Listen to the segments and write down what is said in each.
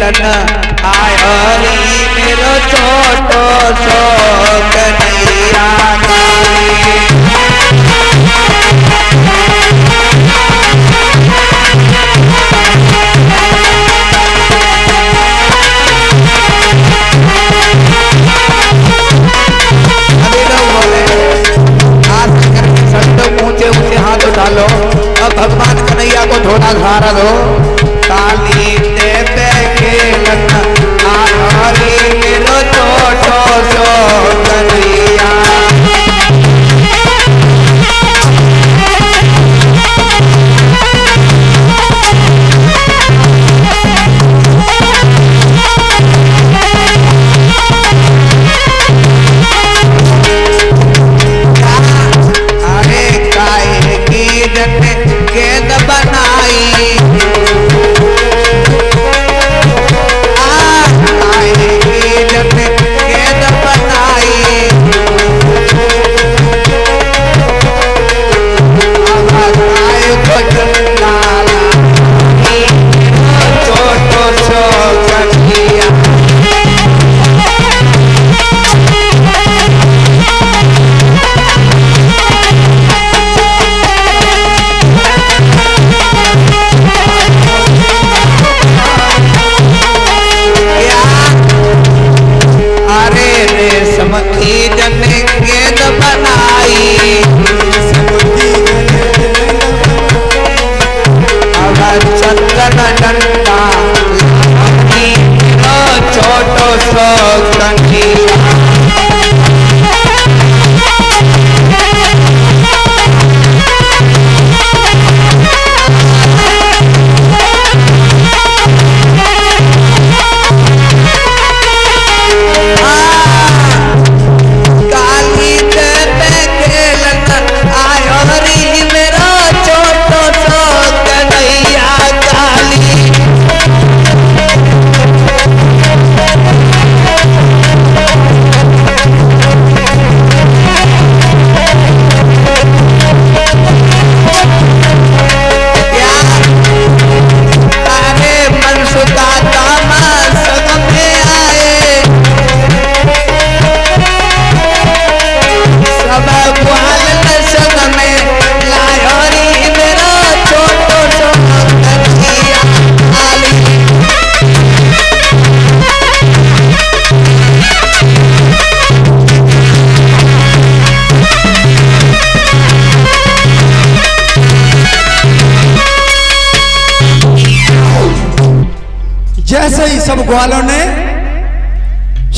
खेलन आयो री मेरो छोटो सो कन्हैया हाथ उठा लो अब भगवान कन्हैया को थोड़ा सहारा दो। काली देवे खेलन आरी मेरो छोटो सो कन्हैया गेंद बनाई गेंद बनाई छोटो सो कन्हैया गेंद बनाई अब चंदन डंडा छोटो सो कन्हैया जैसे ही सब ग्वालों ने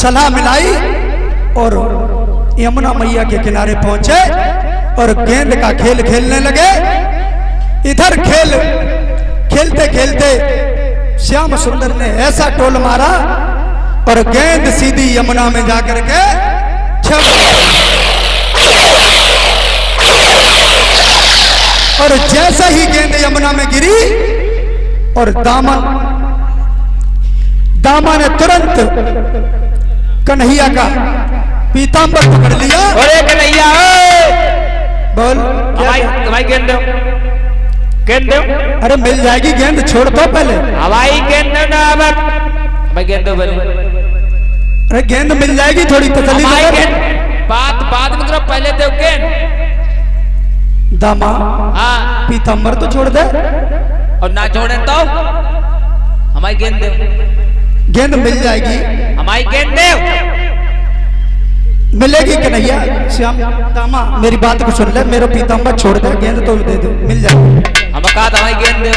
सलाह मिलाई और यमुना मैया के किनारे पहुंचे और गेंद का खेल खेलने लगे। इधर खेल खेलते खेलते श्याम सुंदर ने ऐसा टोल मारा और गेंद सीधी यमुना में जाकर के और जैसे ही गेंद यमुना में गिरी और दामा ने तुरंत कन्हैया का पीतांबर पकड़ लिया। अरे कन्हैया बोल हवाई गेंद दो, गेंद दो। अरे मिल जाएगी गेंद, छोड़ दो पहले। हवाई गेंद दो ना, हवाई गेंद दो पहले। अरे गेंद मिल जाएगी, थोड़ी तसल्ली दो। बात में करो, पहले दो गेंद। दामा हाँ पीतांबर तो छोड़ दे, और ना छोड़े तो हमारी गेंद दो। गेंद मिल जाएगी, हमारी गेंद दो। मिलेगी कन्हैया। श्याम दामा मेरी बात को सुन ले, मेरा पीतांबर छोड़ दे, गेंद तो दे दो, मिल जाएगी। हम कहा था हमारी गेंद दो।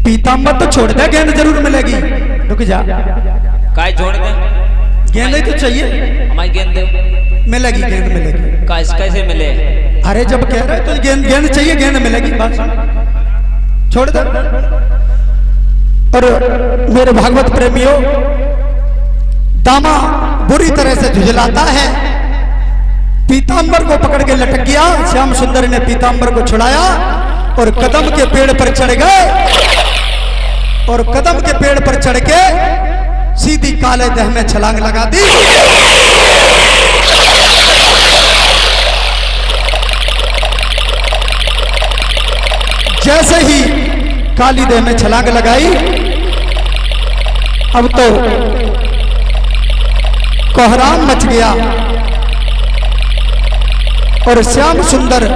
पीतांबर तो छोड़ दे, गेंद जरूर मिलेगी। रुक जा, काय छोड़ दे, गेंद ही तो चाहिए। हमारी गेंद दो। मिलेगी, गेंद मिलेगी। कैसे मिले? अरे जब कह रहे तो गेंद चाहिए, गेंद मिलेगी, बात छोड़ दे। और मेरे भागवत प्रेमियों, दामा बुरी तरह से झुझलाता है, पीतांबर को पकड़ के लटक गया। श्याम सुंदर ने पीतांबर को छुड़ाया और कदम के पेड़ पर चढ़ गए, और कदम के पेड़ पर चढ़ के सीधी काले दह में छलांग लगा दी। जैसे ही काली देह में छलांग लगाई, अब तो कोहराम मच गया और श्याम सुंदर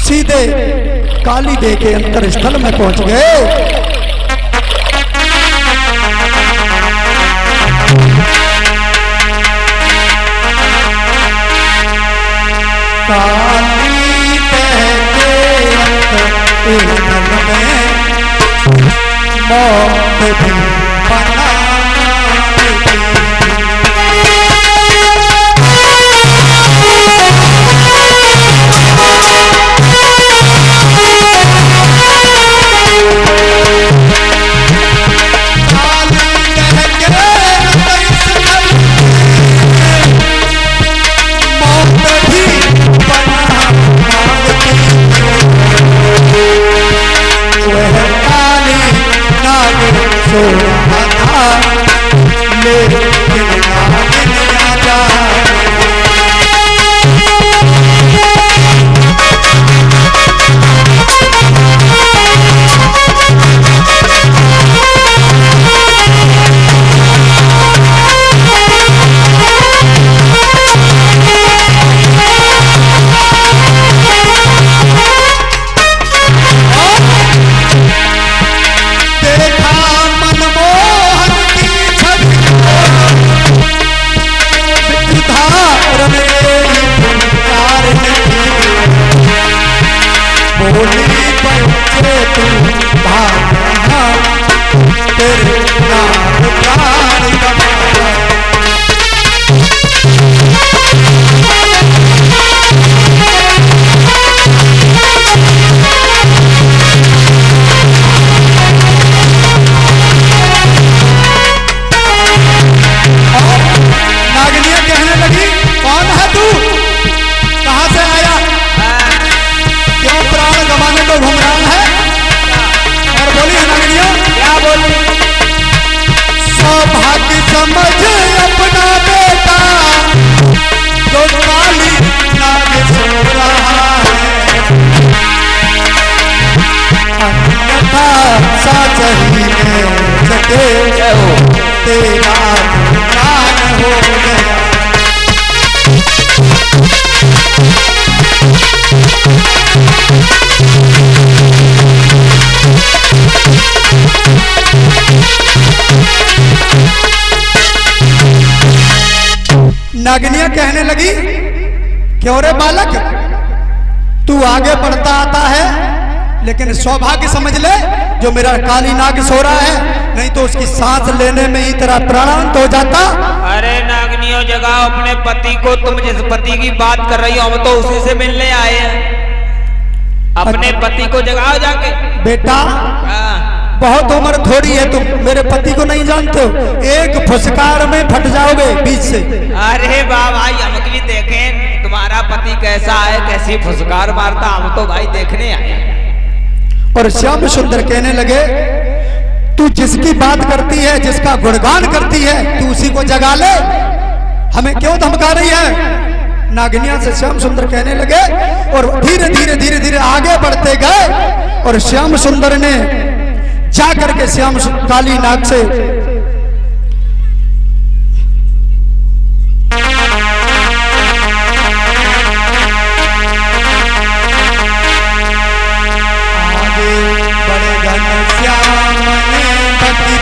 सीधे काली देह के अंतर स्थल में पहुंच गए। काली देह के अंतर स्थल में मौत भी बना नागिनियां कहने लगी क्यों रे बालक, तू आगे बढ़ता आता है लेकिन सौभाग्य समझ ले जो मेरा काली नाग सो रहा है, नहीं तो उसकी सांस लेने में ही तेरा प्राणांत हो जाता। अरे नागिनियों जगाओ अपने पति को, तुम जिस पति की बात कर रही हो हम तो उसी से मिलने आए हैं। अपने पति को जगाओ जाके। बेटा बहुत उम्र थोड़ी है, तुम मेरे पति को नहीं जानते हो, एक फुसकार में फट जाओगे बीच से। अरे वाह भाई, हम भी देखें तुम्हारा पति कैसा है, कैसी फुसकार मारता, हम तो भाई देखने आए। और श्याम सुंदर कहने लगे तू जिसकी बात करती है, जिसका गुणगान करती है, तू उसी को जगा ले, हमें क्यों धमका रही है। नागिनिया से श्याम सुंदर कहने लगे और धीरे धीरे धीरे धीरे आगे बढ़ते गए और श्याम सुंदर ने जाकर के श्याम काली नाग से आगे बढ़े घन श्याम ने पति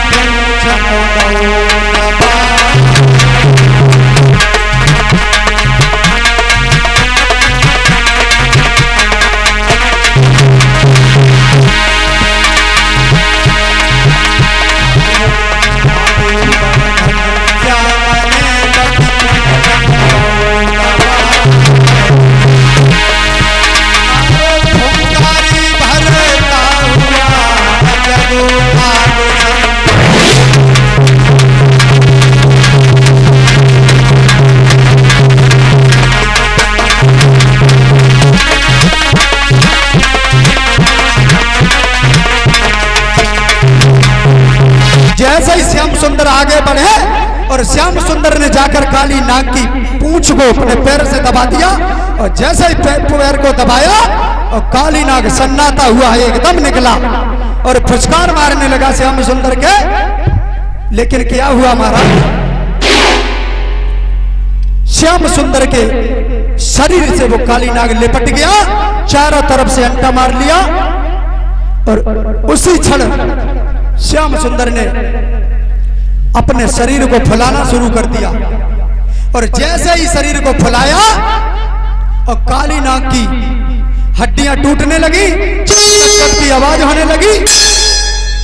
जैसे ही श्याम सुंदर आगे बढ़े और श्याम सुंदर ने जाकर काली नाग की पूंछ को अपने पैर से दबा दिया और जैसे ही पैर को दबाया और काली नाग सन्नाटा हुआ एकदम निकला और फुसकार मारने लगा श्याम सुंदर के लेकिन क्या हुआ महाराज, श्याम सुंदर के शरीर से वो काली नाग लिपट गया, चारों तरफ से अंटा मार लिया और उसी क्षण श्याम सुंदर ने अपने शरीर को फुलाना शुरू कर दिया। और जैसे ही शरीर को फुलाया और काली नाग की हड्डियां टूटने लगी, चट की आवाज होने लगी,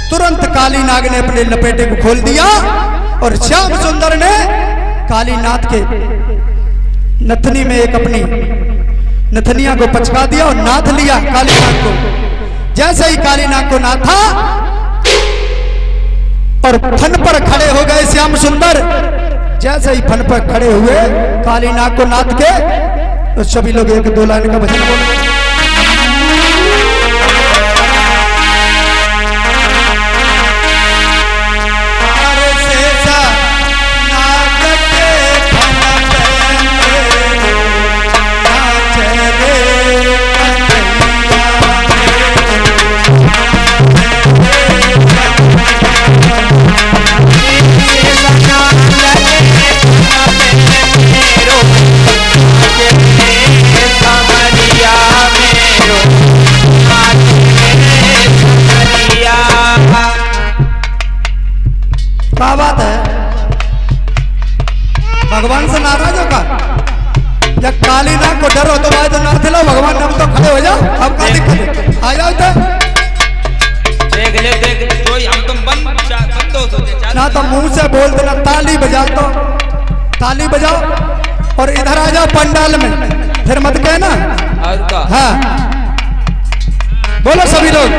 तुरंत काली नाग ने अपने लपेटे को खोल दिया और श्याम सुंदर ने कालीनाथ के नथनी में एक अपनी नथनिया को पचका दिया और नाथ लिया कालीनाथ को। जैसे ही कालीनाथ को नाथा और फन पर खड़े हो गए श्याम सुंदर, जैसे ही फन पर खड़े हुए कालीनाथ को नाथ के, तो सभी लोग एक दो लाइन का भजन बोले। क्या बात है, भगवान से नाराज होगा या कालीनाथ को डर हो तो भाई तो नाथ लो, भगवान नाम तो खड़े हो जाओ, अब क्या दिक्कत है, आ जाओ तो देख ले कोई हम तुम बंद ना तो मुंह से बोल देना, ताली बजा तो ताली बजाओ और इधर आ जाओ पंडाल में, फिर मत कहना। हाँ बोलो सभी लोग।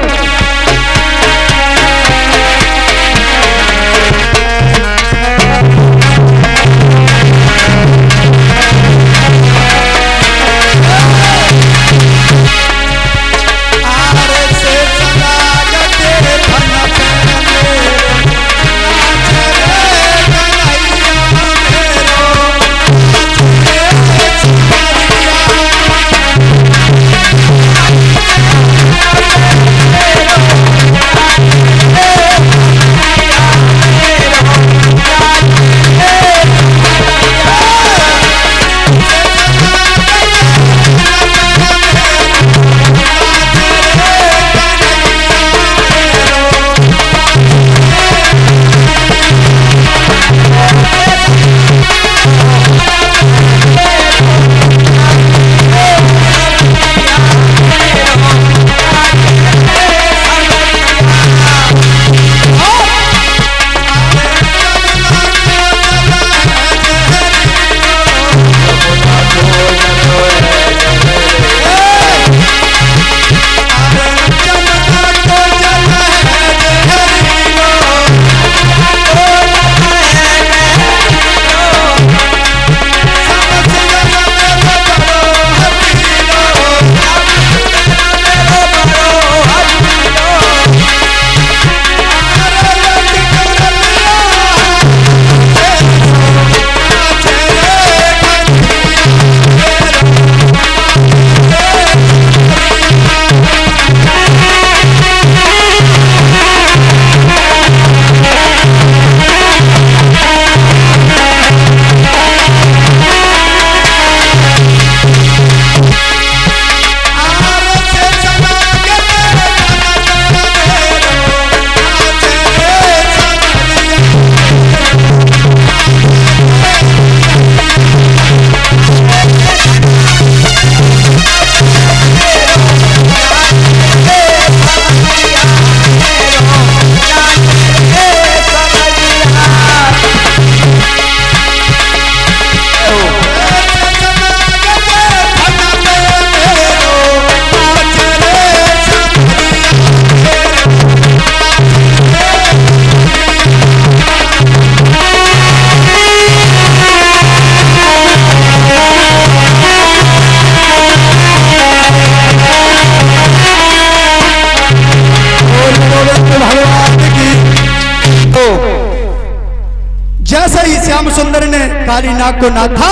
श्याम सुंदर ने काली नाग को नाथा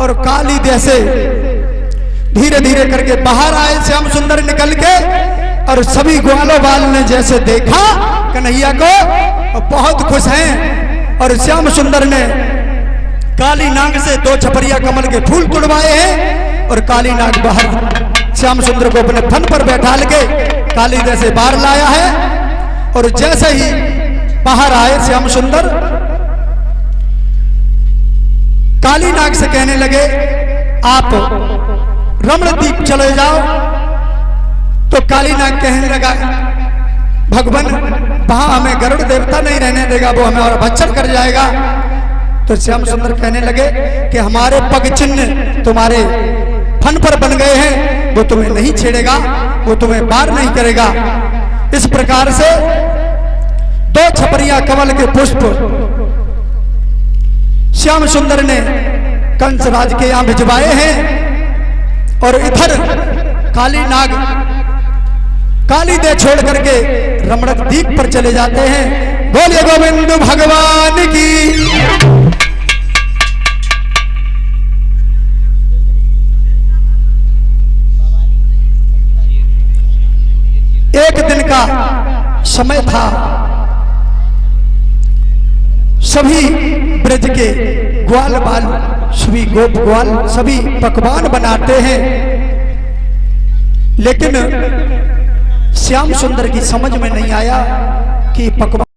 और काली देह से धीरे धीरे करके बाहर आए श्याम सुंदर निकल के, और सभी ग्वालों वाल ने जैसे देखा कन्हैया को बहुत खुश हैं और श्याम सुंदर ने काली नाग से 2 छपरिया कमल के फूल तुड़वाए हैं और काली नाग बाहर श्याम सुंदर को अपने फन पर बैठा के काली जैसे बाहर लाया है। और जैसे ही बाहर आए श्याम सुंदर काली नाग से कहने लगे आप रमणदीप चले जाओ। तो काली नाग कहने लगा भगवान वहां हमें गरुड़ देवता नहीं रहने देगा, वो हमें और भक्षण कर जाएगा। तो श्याम सुंदर कहने लगे कि हमारे पग चिन्ह तुम्हारे फन पर बन गए हैं, वो तुम्हें नहीं छेड़ेगा, वो तुम्हें पार नहीं करेगा। इस प्रकार से 2 छपरिया कमल के पुष्प श्याम सुंदर ने कंसराज के यहां भिजवाए हैं और इधर काली नाग काली दे छोड़ करके रमणक द्वीप पर चले जाते हैं। बोले गोविंद भगवान की। एक दिन का समय था, सभी ब्रज के ग्वाल बाल सभी गोप ग्वाल सभी पकवान बनाते हैं, लेकिन श्याम सुंदर की समझ में नहीं आया कि पकवान